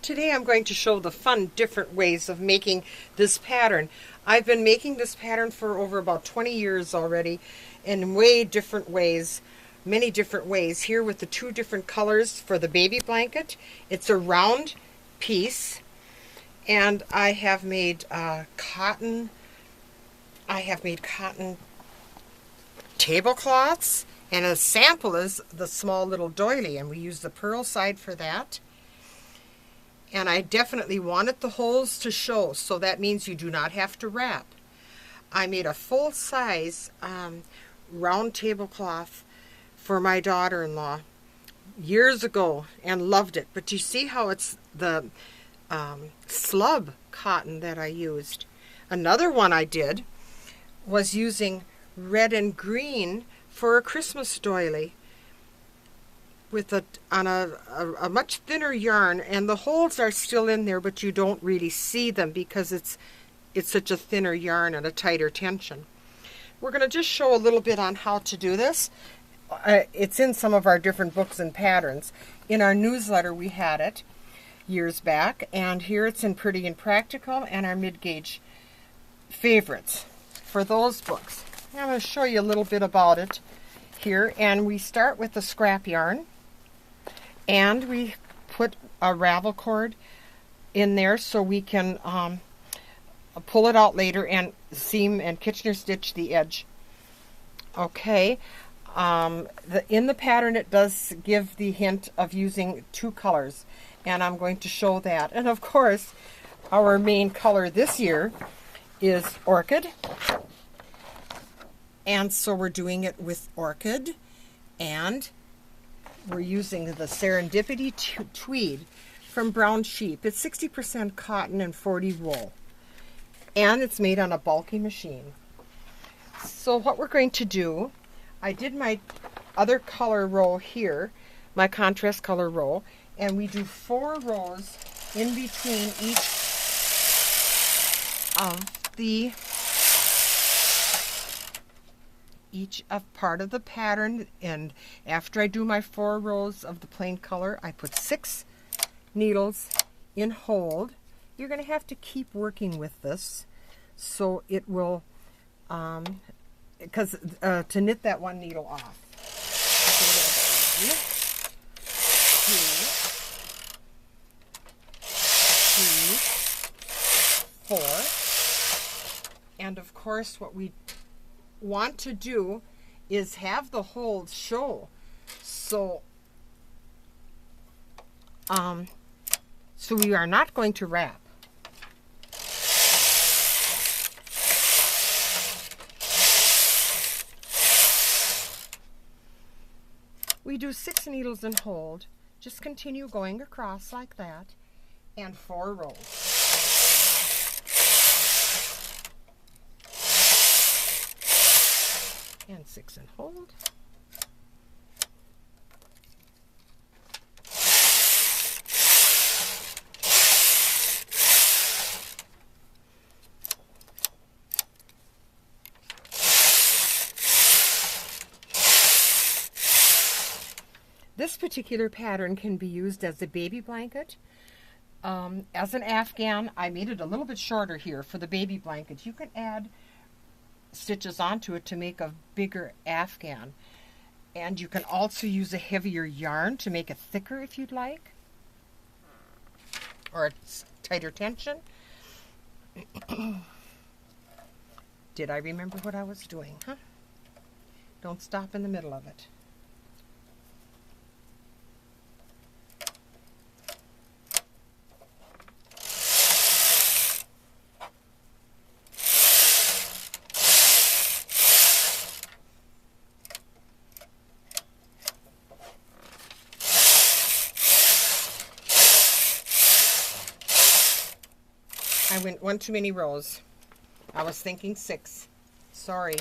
Today I'm going to show the fun different ways of making this pattern. I've been making this pattern for over about 20 years already in way different ways, many different ways. Here with the two different colors for the baby blanket. It's a round piece and I have made cotton tablecloths, and a sample is the small little doily, and we use the purl side for that. And I definitely wanted the holes to show, so that means you do not have to wrap. I made a full-size round tablecloth for my daughter-in-law years ago and loved it. But you see how it's the slub cotton that I used. Another one I did was using red and green for a Christmas doily with on a much thinner yarn, and the holes are still in there, but you don't really see them because it's such a thinner yarn and a tighter tension. We're going to just show a little bit on how to do this. It's in some of our different books and patterns. In our newsletter we had it years back, and here it's in Pretty and Practical and our mid-gauge favorites for those books. I'm going to show you a little bit about it here, and we start with the scrap yarn, and we put a ravel cord in there so we can pull it out later and seam and Kitchener stitch the edge. Okay, in the pattern it does give the hint of using two colors, and I'm going to show that. And of course our main color this year is orchid, and so we're doing it with orchid, and we're using the Serendipity tweed from Brown Sheep. It's 60% cotton and 40 wool, and it's made on a bulky machine. So what we're going to do, I did my other color row here, my contrast color row, and we do 4 rows in between each of part of the pattern. And after I do my 4 rows of the plain color, I put 6 needles in hold. You're going to have to keep working with this so it will, because to knit that one needle off. 1, 2, 3, 4. And of course what we want to do is have the holes show, so we are not going to wrap. We do 6 needles in hold, just continue going across like that, and 4 rows. And 6 in hold. This particular pattern can be used as a baby blanket, as an Afghan. I made it a little bit shorter here for the baby blanket. You can add stitches onto it to make a bigger Afghan, and you can also use a heavier yarn to make it thicker if you'd like, or a tighter tension. Did I remember what I was doing, huh? Don't stop in the middle of it. I went one too many rows. I was thinking 6. Sorry.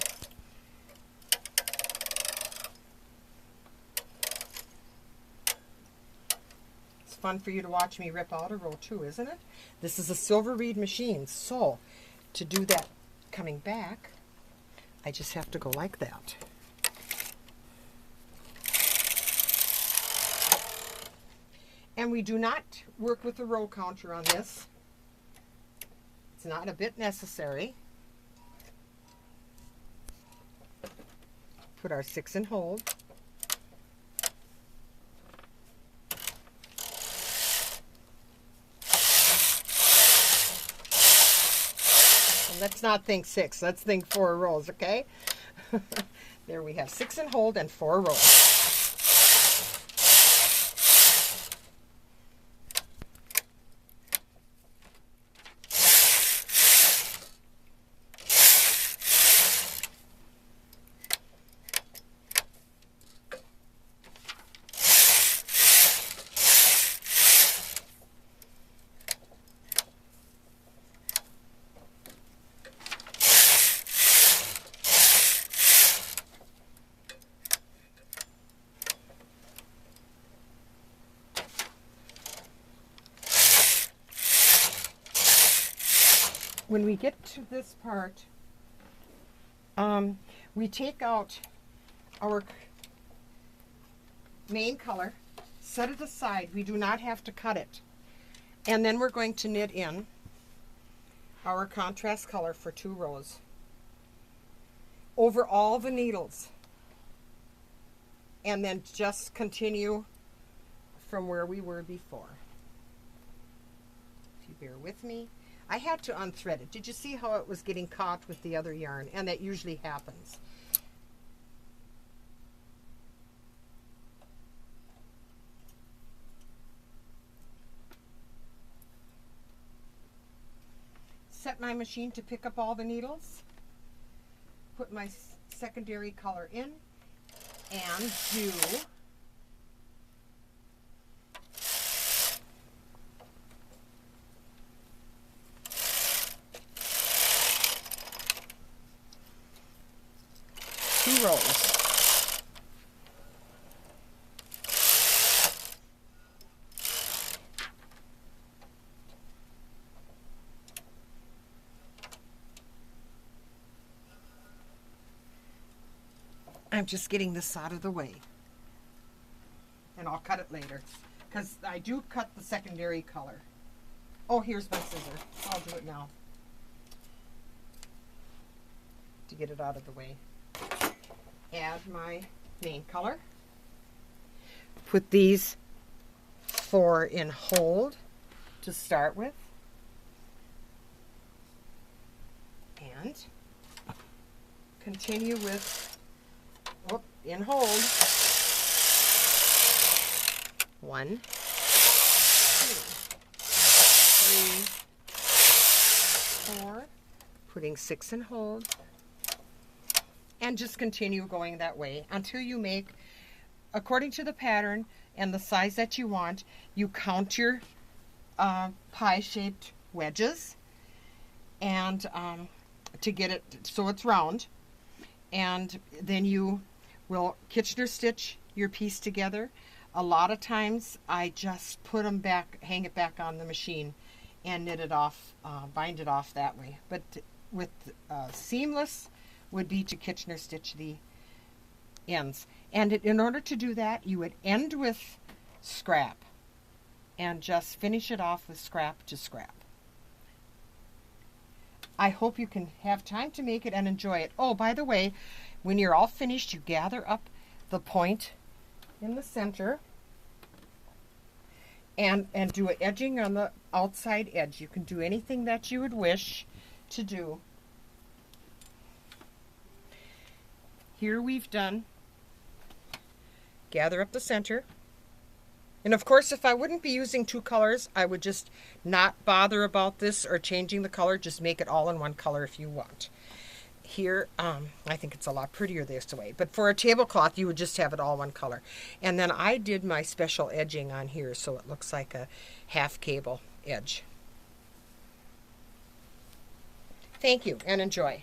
It's fun for you to watch me rip out a row too, isn't it? This is a silver reed machine, so to do that coming back, I just have to go like that. And we do not work with the row counter on this. It's not a bit necessary. Put our 6 in hold. And let's not think 6, let's think 4 rows, okay? There we have 6 in hold and 4 rows. When we get to this part, we take out our main color, set it aside. We do not have to cut it. And then we're going to knit in our contrast color for 2 rows over all the needles. And then just continue from where we were before. If you bear with me. I had to unthread it. Did you see how it was getting caught with the other yarn? And that usually happens. Set my machine to pick up all the needles. Put my secondary color in and do two rows. I'm just getting this out of the way, and I'll cut it later because I do cut the secondary color. Oh, here's my scissor. I'll do it now to get it out of the way. Add my main color. Put these 4 in hold to start with, and continue with in hold. 1, 2, 3, 4. Putting 6 in hold. And just continue going that way until you make, according to the pattern and the size that you want, you count your pie-shaped wedges and to get it so it's round. And then you will Kitchener stitch your piece together. A lot of times I just put them back, hang it back on the machine and knit it off, bind it off that way. But with seamless would be to Kitchener stitch the ends. And in order to do that, you would end with scrap and just finish it off with scrap to scrap. I hope you can have time to make it and enjoy it. Oh, by the way, when you're all finished, you gather up the point in the center and do an edging on the outside edge. You can do anything that you would wish to do. Here we've done gather up the center. And of course, if I wouldn't be using 2 colors, I would just not bother about this or changing the color. Just make it all in one color if you want. Here, I think it's a lot prettier this way. But for a tablecloth, you would just have it all one color. And then I did my special edging on here, so it looks like a half cable edge. Thank you, and enjoy.